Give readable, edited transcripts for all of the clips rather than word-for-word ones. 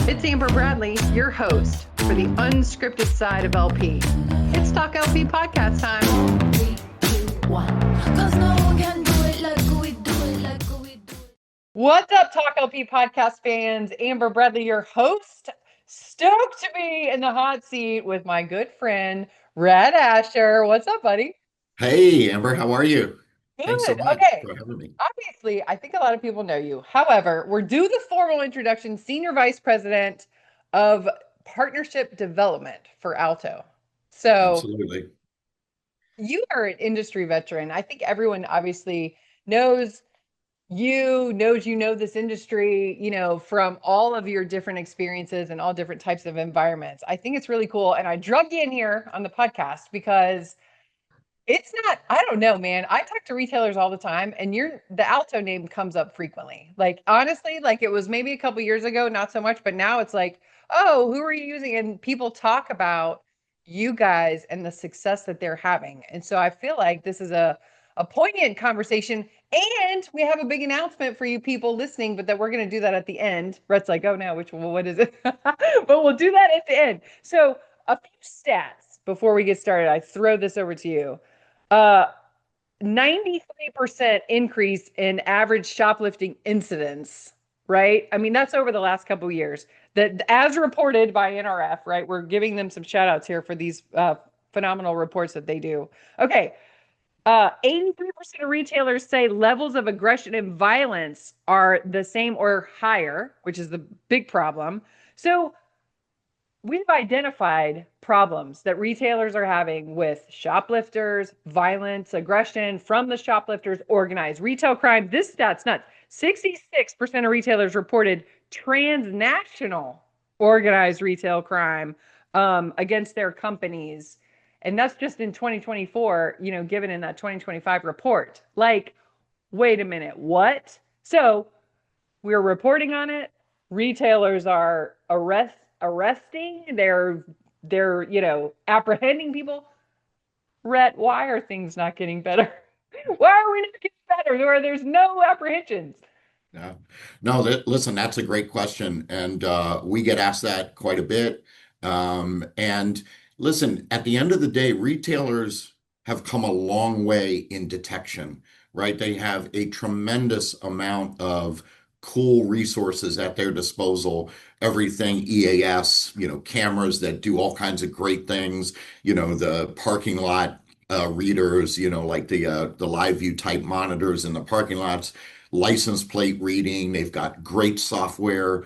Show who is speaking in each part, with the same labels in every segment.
Speaker 1: It's Amber Bradley, your host for the unscripted side of LP. It's TalkLP podcast time.
Speaker 2: 3, 2, 1. 'Cause no one can do it like we do it, like we do it.
Speaker 1: What's up, TalkLP podcast fans? Amber Bradley, your host. Stoked to be in the hot seat with my good friend, Rhett Asher. What's up, buddy?
Speaker 3: Hey, Amber, how are you? Thanks so
Speaker 1: Good.
Speaker 3: much
Speaker 1: Okay.
Speaker 3: for having me.
Speaker 1: Obviously, I think a lot of people know you. However, we're due the formal introduction, Senior Vice President of Partnership Development for ALTO. So
Speaker 3: Absolutely.
Speaker 1: you are an industry veteran. I think everyone obviously knows you know this industry, from all of your different experiences and all different types of environments. I think it's really cool. And I drug you in here on the podcast because it's not, I don't know, man. I talk to retailers all the time and the Alto name comes up frequently. Like honestly, like it was maybe a couple years ago, not so much, but now it's like, oh, who are you using? And people talk about you guys and the success that they're having. And so I feel like this is a poignant conversation. And we have a big announcement for you people listening, but that we're going to do that at the end. Rhett's like, oh no, what is it? But we'll do that at the end. So a few stats before we get started. I throw this over to you. 93% increase in average shoplifting incidents, right? I mean, that's over the last couple of years. That, as reported by NRF, right? We're giving them some shout outs here for these phenomenal reports that they do. Okay. 83% of retailers say levels of aggression and violence are the same or higher, which is the big problem. So we've identified problems that retailers are having with shoplifters, violence, aggression from the shoplifters, organized retail crime. This stat's nuts. 66% of retailers reported transnational organized retail crime against their companies. And that's just in 2024, given in that 2025 report. Like, wait a minute, what? So we're reporting on it. Retailers are arresting, they're apprehending people. Rhett, why are things not getting better? Why are we not getting better where there's no apprehensions?
Speaker 3: Yeah. No, listen, that's a great question. And we get asked that quite a bit. And listen, at the end of the day, retailers have come a long way in detection, right? They have a tremendous amount of cool resources at their disposal. Everything EAS, cameras that do all kinds of great things, the parking lot readers, like the live view type monitors in the parking lots, license plate reading. They've got great software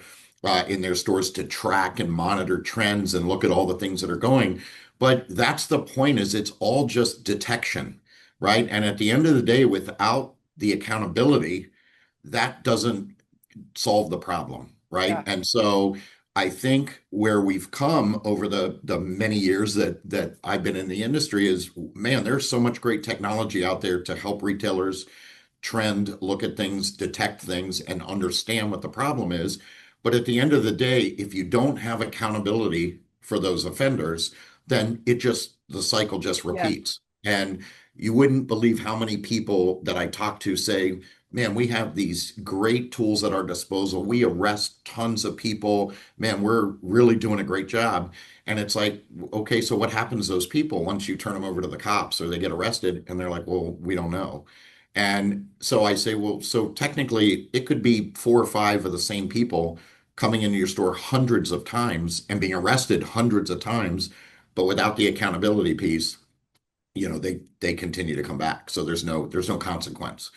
Speaker 3: in their stores to track and monitor trends and look at all the things that are going. But that's the point, is it's all just detection, right? And at the end of the day, without the accountability, that doesn't solve the problem, right?
Speaker 1: Yeah.
Speaker 3: And so I think where we've come over the many years that I've been in the industry is, man, there's so much great technology out there to help retailers trend, look at things, detect things, and understand what the problem is. But at the end of the day, if you don't have accountability for those offenders, then the cycle just
Speaker 1: Yeah.
Speaker 3: repeats. And you wouldn't believe how many people that I talk to say, man, we have these great tools at our disposal. We arrest tons of people. Man, we're really doing a great job. And it's like, okay, so what happens to those people once you turn them over to the cops or they get arrested? And they're like, well, we don't know. And so I say, well, so technically it could be 4 or 5 of the same people coming into your store hundreds of times and being arrested hundreds of times, but without the accountability piece, they continue to come back. So there's no consequence.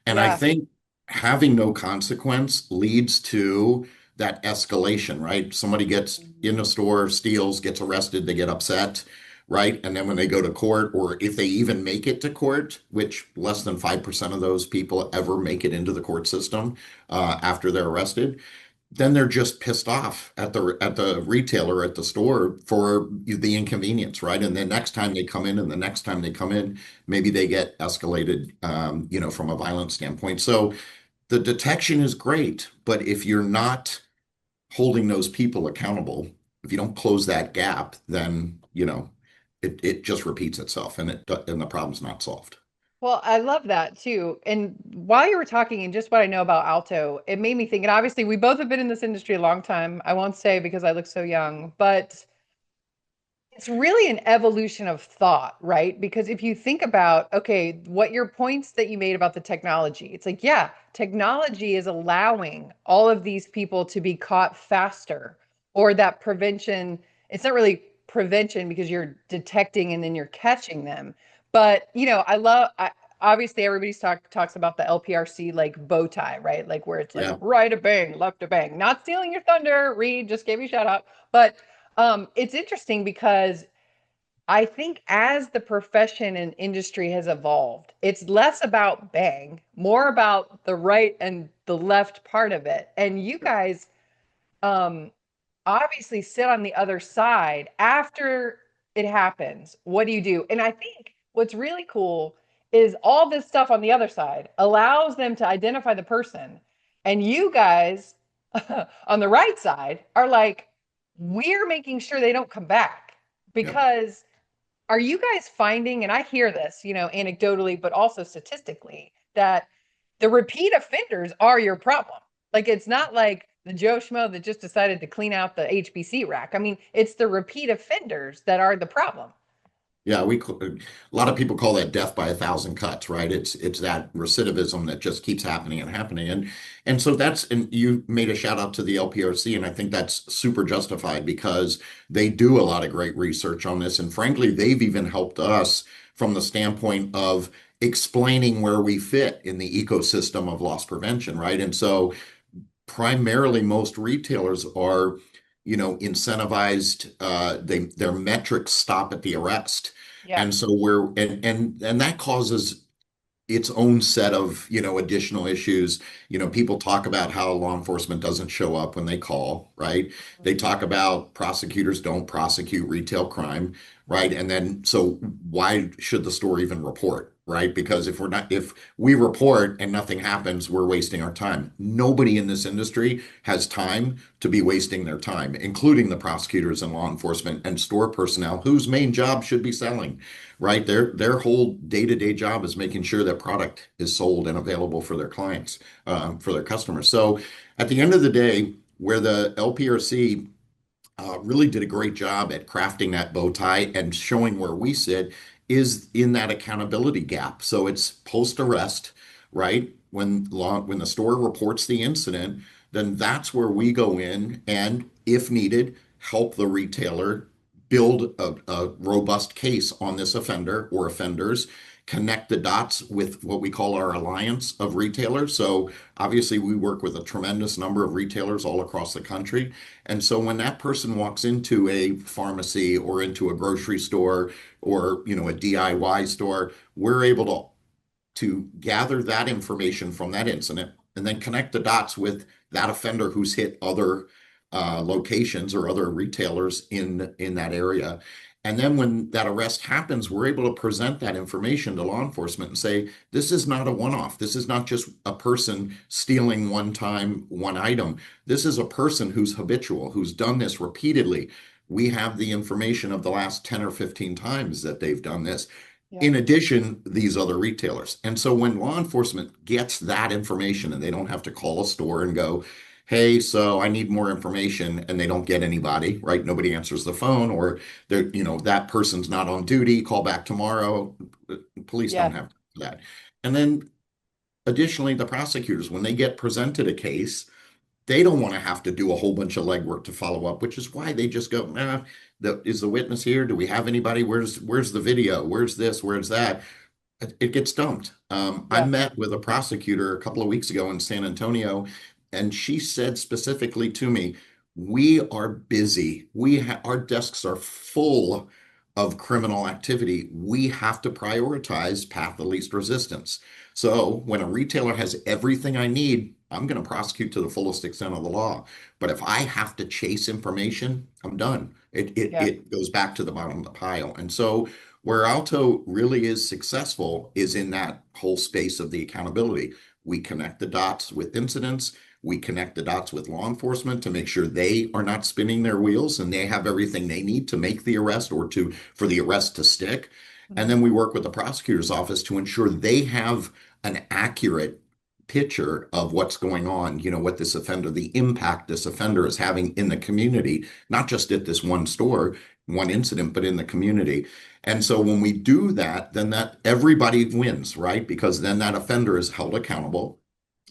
Speaker 3: And I
Speaker 1: Yeah.
Speaker 3: think having no consequence leads to that escalation, right? Somebody gets in the store, steals, gets arrested, they get upset, right? And then when they go to court, or if they even make it to court, which less than 5% of those people ever make it into the court system after they're arrested, then they're just pissed off at the retailer at the store for the inconvenience, right? And the next time they come in, and the next time they come in, maybe they get escalated, from a violent standpoint. So the detection is great, but if you're not holding those people accountable, if you don't close that gap, then it just repeats itself, and the problem's not solved.
Speaker 1: Well, I love that too. And while you were talking and just what I know about Alto, it made me think, and obviously we both have been in this industry a long time. I won't say because I look so young, but it's really an evolution of thought, right? Because if you think about, okay, what your points that you made about the technology, it's like, yeah, technology is allowing all of these people to be caught faster, or that prevention, it's not really prevention because you're detecting and then you're catching them. But, obviously everybody's talks about the LPRC like bow tie, right? Like where it's like
Speaker 3: Yeah.
Speaker 1: right a bang, left a bang. Not stealing your thunder, Reed, just gave you a shout out. But it's interesting because I think as the profession and industry has evolved, it's less about bang, more about the right and the left part of it. And you guys um, obviously sit on the other side after it happens. What do you do? And I think what's really cool is all this stuff on the other side allows them to identify the person. And you guys on the right side are like, we're making sure they don't come back
Speaker 3: Yep.
Speaker 1: because are you guys finding, and I hear this, anecdotally, but also statistically, that the repeat offenders are your problem? Like, it's not like the Joe Schmo that just decided to clean out the HBC rack. I mean, it's the repeat offenders that are the problem.
Speaker 3: Yeah, a lot of people call that death by a thousand cuts, right? It's that recidivism that just keeps happening and happening. And so and you made a shout out to the LPRC, and I think that's super justified because they do a lot of great research on this. And frankly, they've even helped us from the standpoint of explaining where we fit in the ecosystem of loss prevention, right? And so primarily most retailers are, incentivized, their metrics stop at the arrest.
Speaker 1: Yeah.
Speaker 3: And so and that causes its own set of, additional issues. People talk about how law enforcement doesn't show up when they call, right? They talk about prosecutors don't prosecute retail crime, right? And then so why should the store even report, right? Because if we report and nothing happens, we're wasting our time. Nobody in this industry has time to be wasting their time, including the prosecutors and law enforcement and store personnel whose main job should be selling, right? Their whole day-to-day job is making sure that product is sold and available for their clients, for their customers. So at the end of the day, where the LPRC really did a great job at crafting that bow tie and showing where we sit is in that accountability gap. So it's post-arrest, right? When the store reports the incident, then that's where we go in and, if needed, help the retailer build a robust case on this offender or offenders, connect the dots with what we call our alliance of retailers. So obviously we work with a tremendous number of retailers all across the country. And so when that person walks into a pharmacy or into a grocery store or, a DIY store, we're able to gather that information from that incident and then connect the dots with that offender who's hit other locations or other retailers in that area. And then when that arrest happens, we're able to present that information to law enforcement and say, this is not a one-off. This is not just a person stealing one time, one item. This is a person who's habitual, who's done this repeatedly. We have the information of the last 10 or 15 times that they've done this.
Speaker 1: Yeah.
Speaker 3: In addition, these other retailers. And so when law enforcement gets that information and they don't have to call a store and go, hey, so I need more information, and they don't get anybody, right? Nobody answers the phone, or that person's not on duty, call back tomorrow. Police don't
Speaker 1: Yeah.
Speaker 3: have that. And then additionally, the prosecutors, when they get presented a case, they don't want to have to do a whole bunch of legwork to follow up, which is why they just go, is the witness here? Do we have anybody? Where's the video? Where's this? Where's that? It gets dumped. I
Speaker 1: Yeah.
Speaker 3: met with a prosecutor a couple of weeks ago in San Antonio, and she said specifically to me, we are busy. Our desks are full of criminal activity. We have to prioritize path of least resistance. So when a retailer has everything I need, I'm going to prosecute to the fullest extent of the law. But if I have to chase information, I'm done.
Speaker 1: Yeah.
Speaker 3: It goes back to the bottom of the pile. And so where Alto really is successful is in that whole space of the accountability. We connect the dots with incidents. We connect the dots with law enforcement to make sure they are not spinning their wheels and they have everything they need to make the arrest or for the arrest to stick. And then we work with the prosecutor's office to ensure they have an accurate picture of what's going on, what this offender, the impact this offender is having in the community, not just at this one store, one incident, but in the community. And so when we do that, then that everybody wins, right? Because then that offender is held accountable,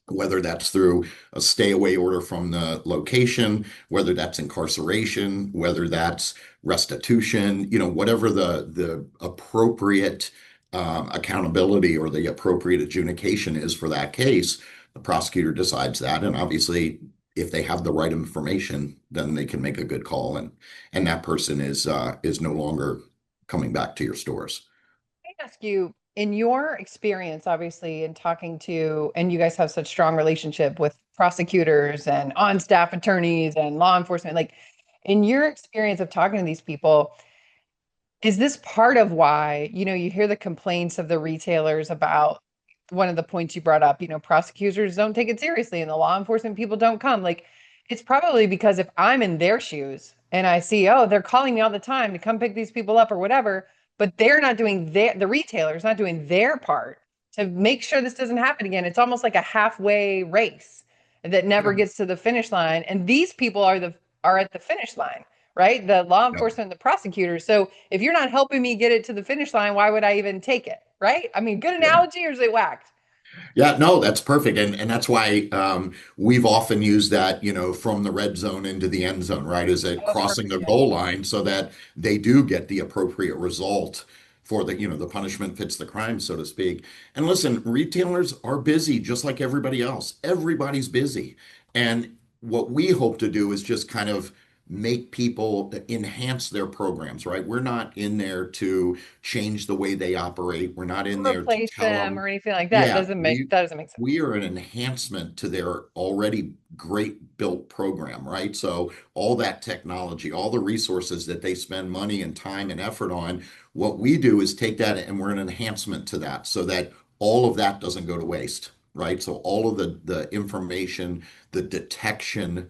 Speaker 3: whether that's through a stay away order from the location, whether that's incarceration, whether that's restitution, whatever the appropriate accountability or the appropriate adjudication is for that case, the prosecutor decides that. And obviously, if they have the right information, then they can make a good call, and that person is no longer coming back to your stores.
Speaker 1: Let me ask you, in your experience, obviously, in talking to, and you guys have such strong relationship with prosecutors and on-staff attorneys and law enforcement, like in your experience of talking to these people, is this part of why, you hear the complaints of the retailers about one of the points you brought up, prosecutors don't take it seriously and the law enforcement people don't come. Like, it's probably because if I'm in their shoes and I see, oh, they're calling me all the time to come pick these people up or whatever, but they're not doing the retailer's not doing their part to make sure this doesn't happen again. It's almost like a halfway race that never gets to the finish line. And these people are at the finish line, right? The law
Speaker 3: Yeah.
Speaker 1: enforcement, the prosecutors. So if you're not helping me get it to the finish line, why would I even take it? Right? I mean, good
Speaker 3: Yeah.
Speaker 1: analogy, or is it whacked?
Speaker 3: Yeah, no, that's perfect. And that's why we've often used that, from the red zone into the end zone, right? Is it
Speaker 1: Oh,
Speaker 3: crossing
Speaker 1: perfect.
Speaker 3: the
Speaker 1: Yeah.
Speaker 3: goal line so that they do get the appropriate result for the punishment fits the crime, so to speak. And listen, retailers are busy just like everybody else. Everybody's busy. And what we hope to do is just kind of make people enhance their programs, right? We're not in there to change the way they operate. We're not in there to
Speaker 1: Replace
Speaker 3: tell
Speaker 1: them
Speaker 3: them,
Speaker 1: or anything like that.
Speaker 3: yeah,
Speaker 1: Doesn't make
Speaker 3: we
Speaker 1: that doesn't make sense.
Speaker 3: we are an enhancement to their already great built program, right? So all that technology, all the resources that they spend money and time and effort on, what we do is take that and we're an enhancement to that so that all of that doesn't go to waste, right? So all of the information, the detection,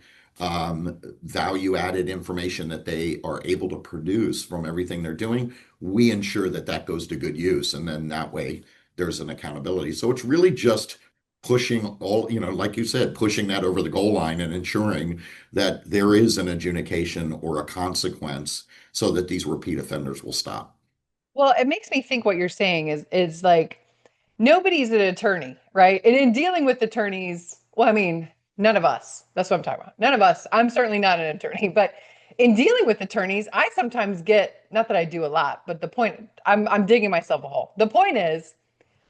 Speaker 3: value added information that they are able to produce from everything they're doing, we ensure that that goes to good use. And then that way there's an accountability. So it's really just pushing all, like you said, pushing that over the goal line and ensuring that there is an adjudication or a consequence so that these repeat offenders will stop.
Speaker 1: Well, it makes me think what you're saying is like nobody's an attorney, right? And in dealing with attorneys, well, I mean, none of us. That's what I'm talking about. None of us. I'm certainly not an attorney, but in dealing with attorneys, I sometimes get, not that I do a lot, but the point, I'm digging myself a hole. The point is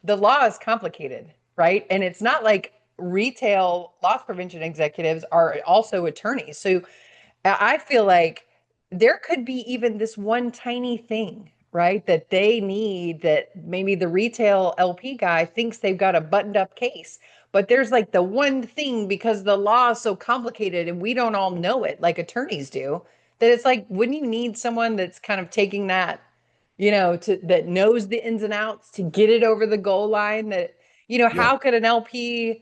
Speaker 1: the law is complicated, right? And it's not like retail loss prevention executives are also attorneys. So I feel like there could be even this one tiny thing, right, that they need that maybe the retail LP guy thinks they've got a buttoned up case. But there's like the one thing because the law is so complicated and we don't all know it like attorneys do, that it's like, wouldn't you need someone that's kind of taking that, to that knows the ins and outs to get it over the goal line that,
Speaker 3: Yeah,
Speaker 1: how could an LP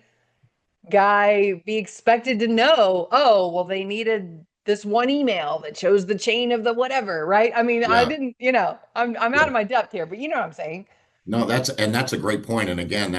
Speaker 1: guy be expected to know, oh, well, they needed this one email that shows the chain of the whatever, right? I mean, I
Speaker 3: yeah,
Speaker 1: didn't, I'm out
Speaker 3: yeah.
Speaker 1: of my depth here, but you know what I'm saying?
Speaker 3: No, that's a great point. And again,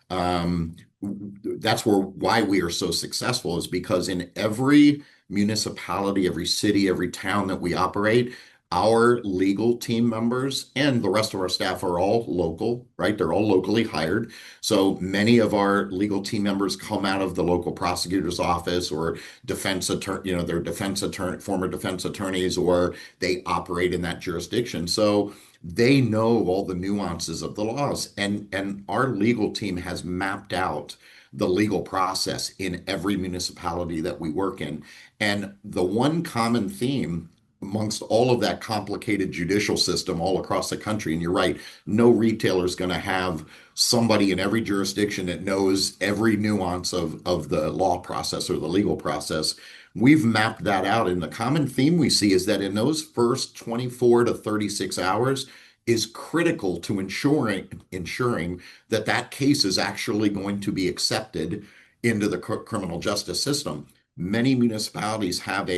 Speaker 3: um, that's where why we are so successful is because in every municipality, every city, every town that we operate, our legal team members and the rest of our staff are all local, right? They're all locally hired. So many of our legal team members come out of the local prosecutor's office or defense attorney, they're defense attorney, former defense attorneys, or they operate in that jurisdiction. So they know all the nuances of the laws, and our legal team has mapped out the legal process in every municipality that we work in. And the one common theme amongst all of that complicated judicial system all across the country, and you're right, no retailer is going to have somebody in every jurisdiction that knows every nuance of the law process or the legal process. We've mapped that out. And the common theme we see is that in those first 24 to 36 hours is critical to ensuring that that case is actually going to be accepted into the criminal justice system. Many municipalities have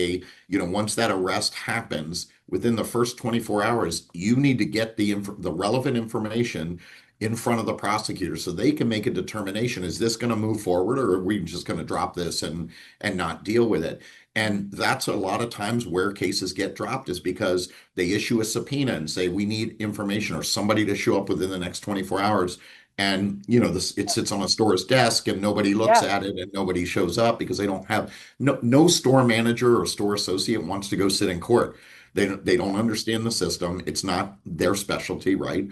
Speaker 3: once that arrest happens, within the first 24 hours, you need to get the relevant information in front of the prosecutor so they can make a determination. Is this going to move forward, or are we just going to drop this and not deal with it? And that's a lot of times where cases get dropped, is because they issue a subpoena and say, we need information or somebody to show up within the next 24 hours. And it sits on a store's desk and nobody looks
Speaker 1: Yeah.
Speaker 3: at it and nobody shows up because they don't have no store manager or store associate wants to go sit in court. They don't understand the system. It's not their specialty, right?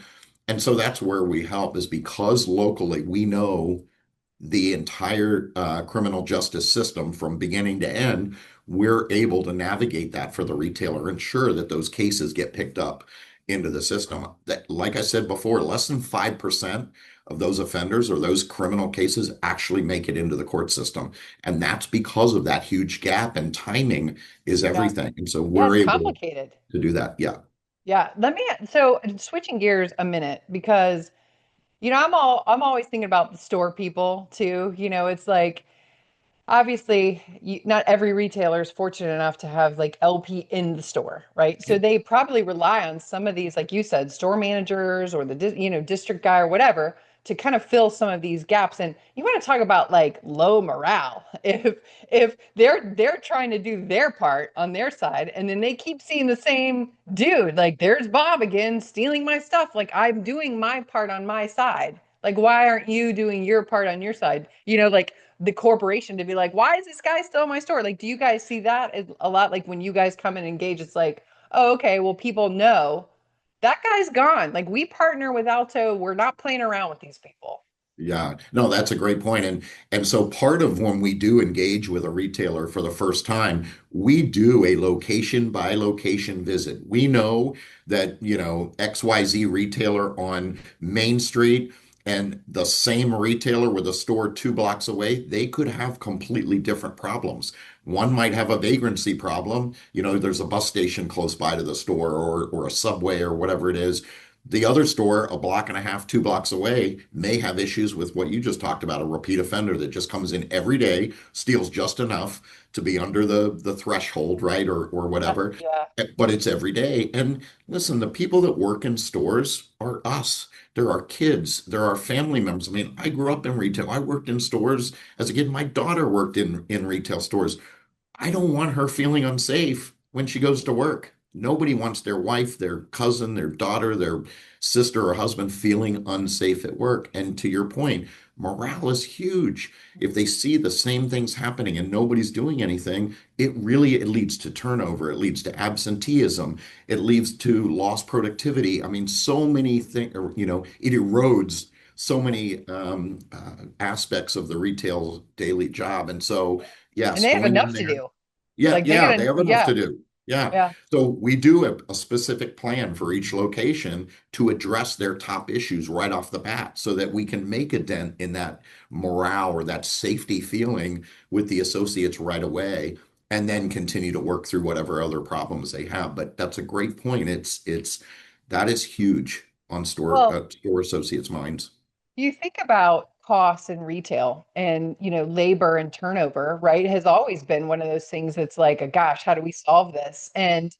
Speaker 3: And so that's where we help, is because locally we know the entire criminal justice system from beginning to end. We're able to navigate that for the retailer, ensure that those cases get picked up into the system. That, like I said before, less than 5% of those offenders or those criminal cases actually make it into the court system. And that's because of that huge gap, and timing is
Speaker 1: Yeah.
Speaker 3: everything. And so
Speaker 1: Yeah,
Speaker 3: we're
Speaker 1: it's
Speaker 3: able
Speaker 1: complicated.
Speaker 3: to do that. Yeah.
Speaker 1: Yeah. So switching gears a minute, because I'm always thinking about the store people too. It's like, obviously, not every retailer is fortunate enough to have like LP in the store, right? So they probably rely on some of these, like you said, store managers or the district guy or whatever, to kind of fill some of these gaps. And you want to talk about like low morale. If they're trying to do their part on their side, and then they keep seeing the same dude, like, there's Bob again stealing my stuff. Like, I'm doing my part on my side. Like, why aren't you doing your part on your side? Like, the corporation to be like, why is this guy still in my store? Like, do you guys see that a lot? Like, when you guys come and engage, it's like, oh, okay, well, people know that guy's gone. Like, we partner with Alto. We're not playing around with these people.
Speaker 3: Yeah, no, that's a great point. And so part of when we do engage with a retailer for the first time, we do a location by location visit. We know that, XYZ retailer on Main Street and the same retailer with a store 2 blocks away, they could have completely different problems. One might have a vagrancy problem. There's a bus station close by to the store, or a subway or whatever it is. The other store, a block and a half, 2 blocks away, may have issues with what you just talked about, a repeat offender that just comes in every day, steals just enough to be under the threshold, right? Or whatever.
Speaker 1: Yeah.
Speaker 3: But it's every day. And listen, the people that work in stores are us. There are kids, there are family members. I mean, I grew up in retail. I worked in stores as a kid. My daughter worked in retail stores. I don't want her feeling unsafe when she goes to work. Nobody wants their wife, their cousin, their daughter, their sister or husband feeling unsafe at work. And to your point, morale is huge. If they see the same things happening and nobody's doing anything, it leads to turnover. It leads to absenteeism. It leads to lost productivity. I mean, so many things, it erodes so many aspects of the retail daily job. And so,
Speaker 1: And
Speaker 3: yes,
Speaker 1: they have
Speaker 3: going in
Speaker 1: enough to
Speaker 3: there.
Speaker 1: do.
Speaker 3: Yeah,
Speaker 1: Like,
Speaker 3: yeah, they have enough
Speaker 1: yeah,
Speaker 3: to do. Yeah.
Speaker 1: yeah.
Speaker 3: So we do a specific plan for each location to address their top issues right off the bat so that we can make a dent in that morale or that safety feeling with the associates right away, and then continue to work through whatever other problems they have. But that's a great point. That is huge on
Speaker 1: Well,
Speaker 3: store associates' minds.
Speaker 1: you think about costs in retail, and labor and turnover, right, has always been one of those things that's like, gosh, how do we solve this? And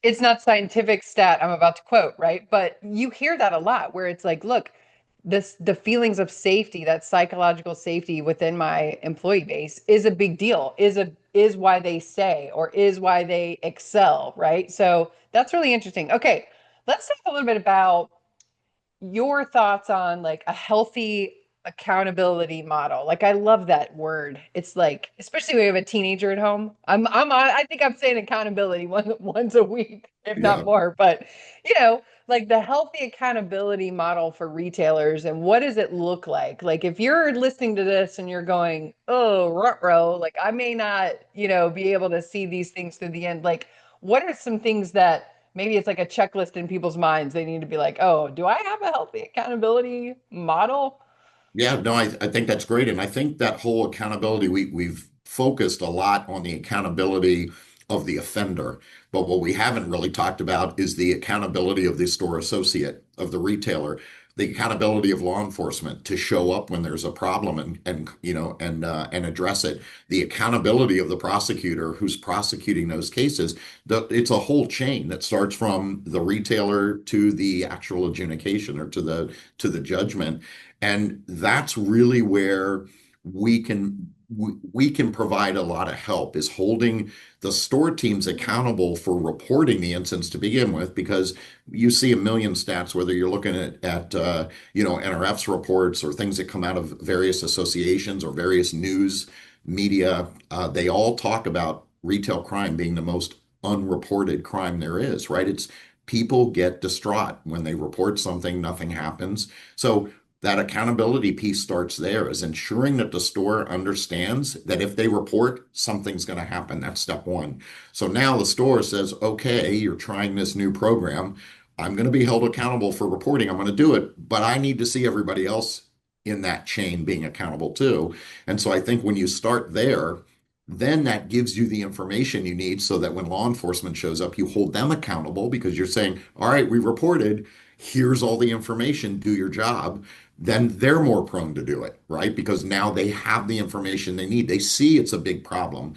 Speaker 1: it's not scientific stat I'm about to quote, right? But you hear that a lot, where it's like, look, the feelings of safety, that psychological safety within my employee base, is a big deal, is why they stay, or is why they excel, right? So that's really interesting. Okay, let's talk a little bit about your thoughts on like a healthy accountability model. Like, I love that word. It's like, especially when you have a teenager at home. I think I'm saying accountability once a week, if not
Speaker 3: Yeah.
Speaker 1: more. But like the healthy accountability model for retailers, and what does it look like? Like, if you're listening to this and you're going, oh, ruh-roh, like, I may not, be able to see these things through the end. Like, what are some things that maybe it's like a checklist in people's minds? They need to be like, oh, do I have a healthy accountability model?
Speaker 3: Yeah, no, I think that's great. And I think that whole accountability, we've focused a lot on the accountability of the offender. But what we haven't really talked about is the accountability of the store associate, of the retailer. the accountability of law enforcement to show up when there's a problem and address it. The accountability of the prosecutor who's prosecuting those cases. It's a whole chain that starts from the retailer to the actual adjudication or to the judgment. And that's really where we can provide a lot of help, is holding the store teams accountable for reporting the incidents to begin with, because you see a million stats, whether you're looking at NRF's reports or things that come out of various associations or various news media. They all talk about retail crime being the most unreported crime there is, right? It's people get distraught when they report something, nothing happens. So that accountability piece starts there, is ensuring that the store understands that if they report, something's going to happen. That's step one. So now the store says, okay, you're trying this new program. I'm going to be held accountable for reporting. I'm going to do it, but I need to see everybody else in that chain being accountable too. And so I think when you start there, then that gives you the information you need so that when law enforcement shows up, you hold them accountable, because you're saying, all right, we reported, here's all the information, do your job. Then they're more prone to do it, right? Because now they have the information they need. They see it's a big problem.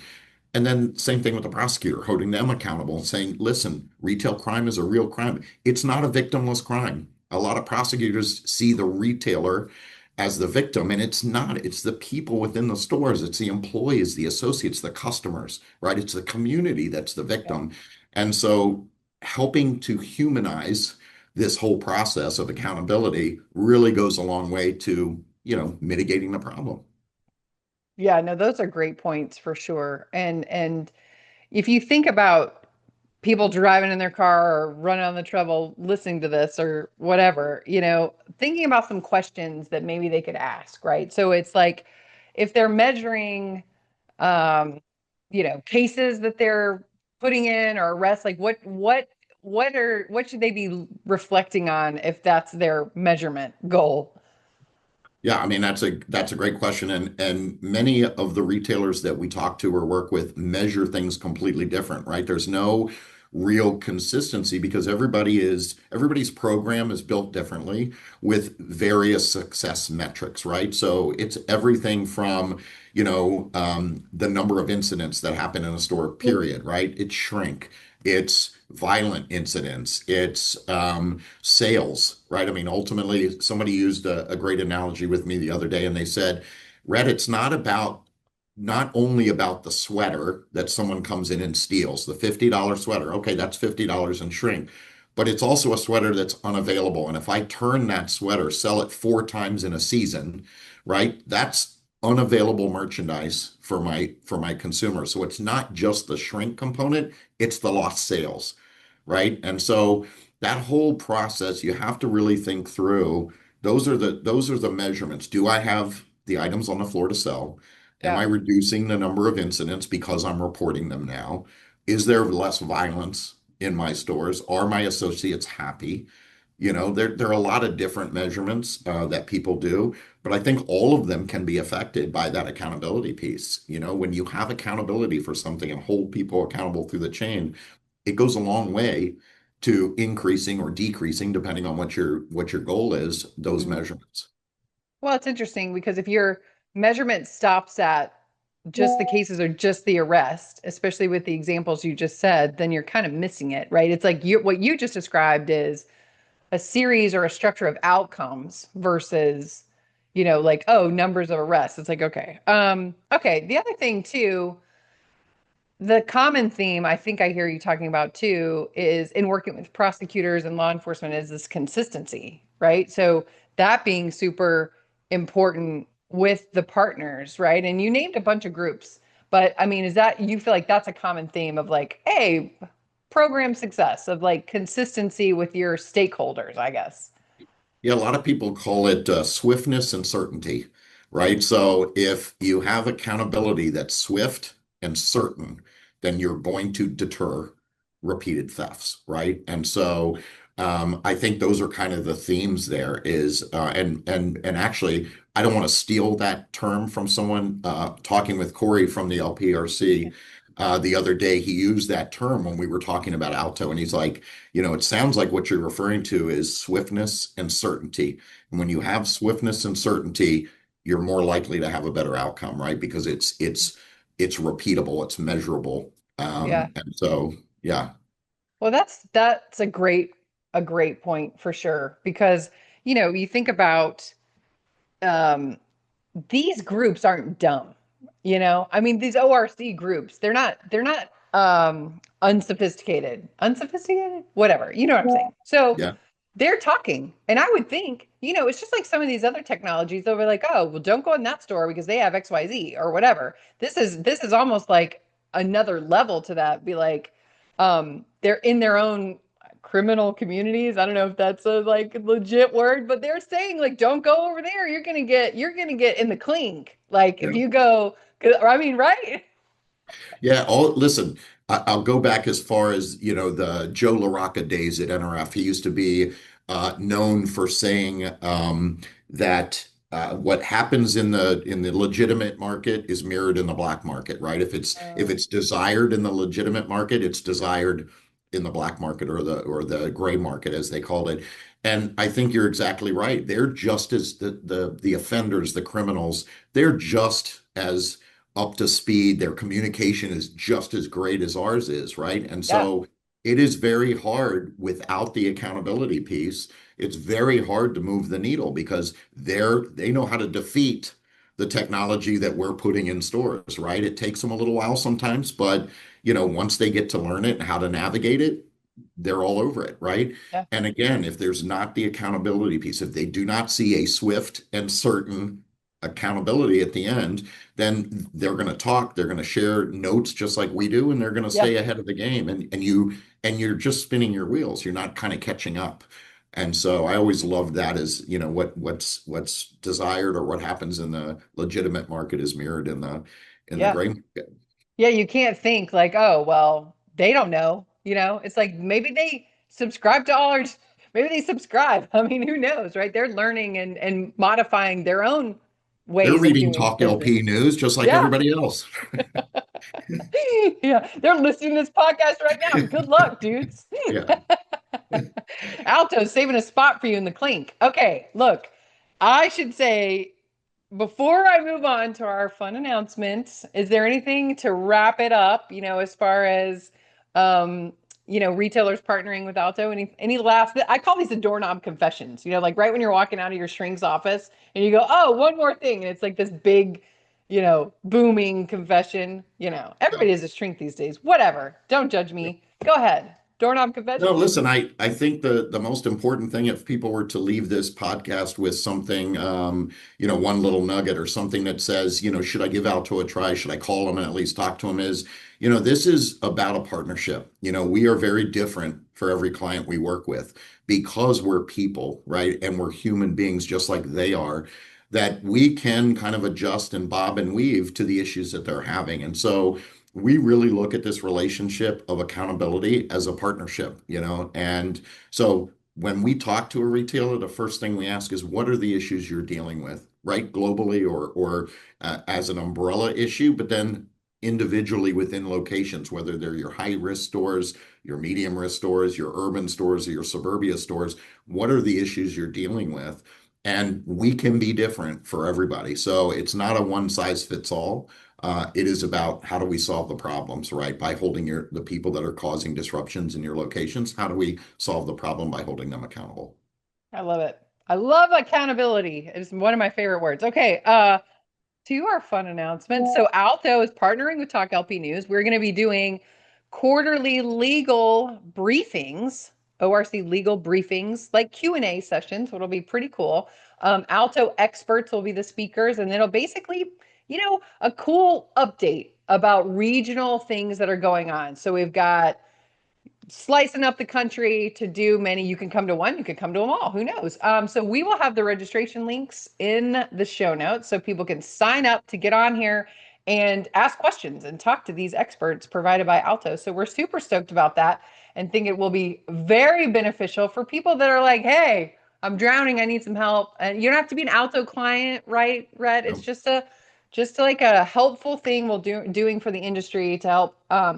Speaker 3: And then same thing with the prosecutor, holding them accountable and saying, listen, retail crime is a real crime. It's not a victimless crime. A lot of prosecutors see the retailer as the victim, and it's not. It's the people within the stores. It's the employees, the associates, the customers, right? It's the community that's the victim. And so helping to humanize this whole process of accountability really goes a long way to, mitigating the problem.
Speaker 1: Yeah, no, those are great points for sure. And if you think about people driving in their car or running on the travel listening to this or whatever, thinking about some questions that maybe they could ask, right? So it's like if they're measuring cases that they're putting in or arrests, like what should they be reflecting on if that's their measurement goal?
Speaker 3: Yeah, I mean that's a great question, and many of the retailers that we talk to or work with measure things completely different, right? There's no real consistency because everybody's program is built differently with various success metrics, right? So it's everything from the number of incidents that happen in a store, period, right? It's shrink, it's violent incidents, it's sales, right? I mean, ultimately, somebody used a great analogy with me the other day, and they said, Rhett, it's not only about the sweater that someone comes in and steals, the $50 sweater. Okay, that's $50 in shrink, but it's also a sweater that's unavailable. And if I turn that sweater, sell it 4 times in a season, right? That's unavailable merchandise for my consumer. So it's not just the shrink component, it's the lost sales, right? And so that whole process, you have to really think through. Those are the measurements. Do I have the items on the floor to sell? Am I
Speaker 1: Yeah.
Speaker 3: reducing the number of incidents because I'm reporting them now? Is there less violence in my stores? Are my associates happy? There are a lot of different measurements that people do, but I think all of them can be affected by that accountability piece. When you have accountability for something and hold people accountable through the chain, it goes a long way to increasing or decreasing, depending on what your goal is, those
Speaker 1: Mhm.
Speaker 3: measurements.
Speaker 1: Well, it's interesting because if your measurement stops at just the cases or just the arrest, especially with the examples you just said, then you're kind of missing it, right? It's like what you just described is a series or a structure of outcomes versus, like, oh, numbers of arrests. It's like, okay. Okay. The other thing too, the common theme I think I hear you talking about too is in working with prosecutors and law enforcement is this consistency, right? So that being super important with the partners, right? And you named a bunch of groups, but I mean, is that you feel like that's a common theme of like, hey, program success, of like consistency with your stakeholders, I guess.
Speaker 3: Yeah, a lot of people call it swiftness and certainty, right? So if you have accountability that's swift and certain, then you're going to deter repeated thefts, right? And so I think those are kind of the themes there is, and actually, I don't want to steal that term from someone talking with Corey from the LPRC. the other day, he used that term when we were talking about Alto, and he's like, it sounds like what you're referring to is swiftness and certainty. And when you have swiftness and certainty, you're more likely to have a better outcome, right? Because it's repeatable, it's measurable.
Speaker 1: Yeah.
Speaker 3: And so, yeah,
Speaker 1: Well, that's a great point for sure because you think about um these groups aren't dumb. I mean, these ORC groups, they're not unsophisticated, whatever. You know what I'm saying? So
Speaker 3: yeah,
Speaker 1: they're talking. And I would think, it's just like some of these other technologies that were like, oh, well, don't go in that store because they have XYZ or whatever. This is almost like another level to that. Be like, they're in their own criminal communities. I don't know if that's a like legit word, but they're saying like, don't go over there. You're gonna get in the clink. Like if
Speaker 3: yeah.
Speaker 1: you go, I mean, right?
Speaker 3: Yeah, listen, I'll go back as far as, the Joe LaRocca days at NRF. He used to be known for saying that what happens in the legitimate market is mirrored in the black market, right? If it's desired in the legitimate market, it's desired in the black market or the gray market, as they called it. And I think you're exactly right. They're just as the offenders, the criminals, they're just as up to speed. Their communication is just as great as ours is, right? And
Speaker 1: Yeah,
Speaker 3: so it is very hard without the accountability piece. It's very hard to move the needle because they know how to defeat the technology that we're putting in stores, right? It takes them a little while sometimes, but once they get to learn it and how to navigate it, they're all over it, right?
Speaker 1: yeah,
Speaker 3: And again, if there's not the accountability piece, if they do not see a swift and certain accountability at the end, then they're going to talk, they're going to share notes just like we do, and they're going to
Speaker 1: yeah,
Speaker 3: stay ahead of the game. And you're just spinning your wheels. You're not kind of catching up. And so I always loved that as, what's desired or what happens in the legitimate market is mirrored in the
Speaker 1: yeah.
Speaker 3: gray market.
Speaker 1: Yeah, you can't think like, oh, well, they don't know. It's like maybe they subscribe to all our, maybe they subscribe. I mean, who knows, right? They're learning and modifying their own
Speaker 3: They're
Speaker 1: ways of
Speaker 3: reading
Speaker 1: doing
Speaker 3: Talk LP
Speaker 1: business.
Speaker 3: news just like
Speaker 1: Yeah.
Speaker 3: everybody else.
Speaker 1: Yeah. They're listening to this podcast right now. Good luck, dudes.
Speaker 3: Yeah.
Speaker 1: Alto's saving a spot for you in the clink. Okay, look, I should say before I move on to our fun announcements, is there anything to wrap it up, as far as um, retailers partnering with Alto? Any last I call these the doorknob confessions, like right when you're walking out of your shrink's office and you go, "Oh, one more thing." And it's like this big, booming confession. Everybody is a shrink these days. Whatever. Don't judge me. Go ahead. Doorknob
Speaker 3: No,
Speaker 1: confession.
Speaker 3: listen, I think the most important thing, if people were to leave this podcast with something, one little nugget or something that says, should I give Alto a try? Should I call him and at least talk to him? Is, this is about a partnership. We are very different for every client we work with because we're people, right? And we're human beings just like they are, that we can kind of adjust and bob and weave to the issues that they're having. And so, we really look at this relationship of accountability as a partnership, and so when we talk to a retailer, the first thing we ask is, what are the issues you're dealing with, right? Globally or as an umbrella issue, but then individually within locations, whether they're your high risk stores, your medium risk stores, your urban stores, or your suburbia stores, what are the issues you're dealing with? And we can be different for everybody. So it's not a one size fits all. It is about how do we solve the problems, right? By holding the people that are causing disruptions in your locations. How do we solve the problem by holding them accountable?
Speaker 1: I love it. I love accountability. It's one of my favorite words. Okay, to our fun announcement. So Alto is partnering with Talk LP News. We're going to be doing quarterly legal briefings, ORC legal briefings, like Q&A sessions, which will be pretty cool. Alto experts will be the speakers, and it'll basically, a cool update about regional things that are going on. So we've got slicing up the country to do many. You can come to one, you can come to them all. Who knows? So we will have the registration links in the show notes so people can sign up to get on here and ask questions and talk to these experts provided by Alto. So we're super stoked about that and think it will be very beneficial for people that are like, hey, I'm drowning, I need some help. And you don't have to be an Alto client, right, Rhett? It's
Speaker 3: No.
Speaker 1: just a just like a helpful thing doing for the industry to help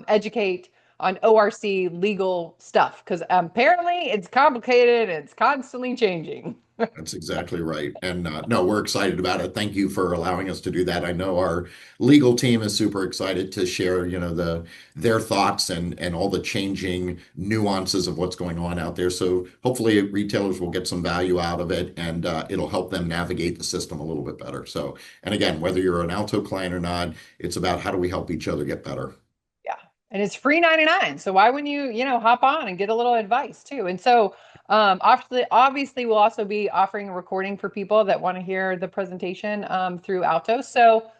Speaker 1: educate on ORC legal stuff, because apparently it's complicated and it's constantly changing.
Speaker 3: That's exactly right. And no, we're excited about it. Thank you for allowing us to do that. I know our legal team is super excited to share, their thoughts and all the changing nuances of what's going on out there. So hopefully retailers will get some value out of it, and it'll help them navigate the system a little bit better. So, and again, whether you're an ALTO client or not, it's about how do we help each other get better.
Speaker 1: Yeah. And it's free 99. So why wouldn't you, hop on and get a little advice too? And so obviously we'll also be offering a recording for people that want to hear the presentation through ALTO. So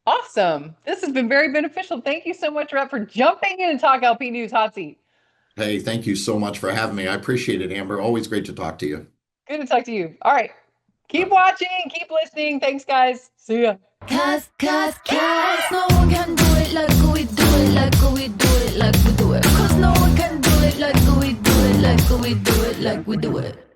Speaker 1: awesome. This has been very beneficial. Thank you so much, Rhett, for jumping in and Talk LP News Hot Seat.
Speaker 3: Hey, thank you so much for having me. I appreciate it, Amber. Always great to talk to you.
Speaker 1: Good to talk to you. All right. Keep watching, keep listening. Thanks, guys. See ya.
Speaker 2: Cause no one can do it like we do it, like we do it, like we do it. Cause no one can do it like we do it, like we do it, like we do it.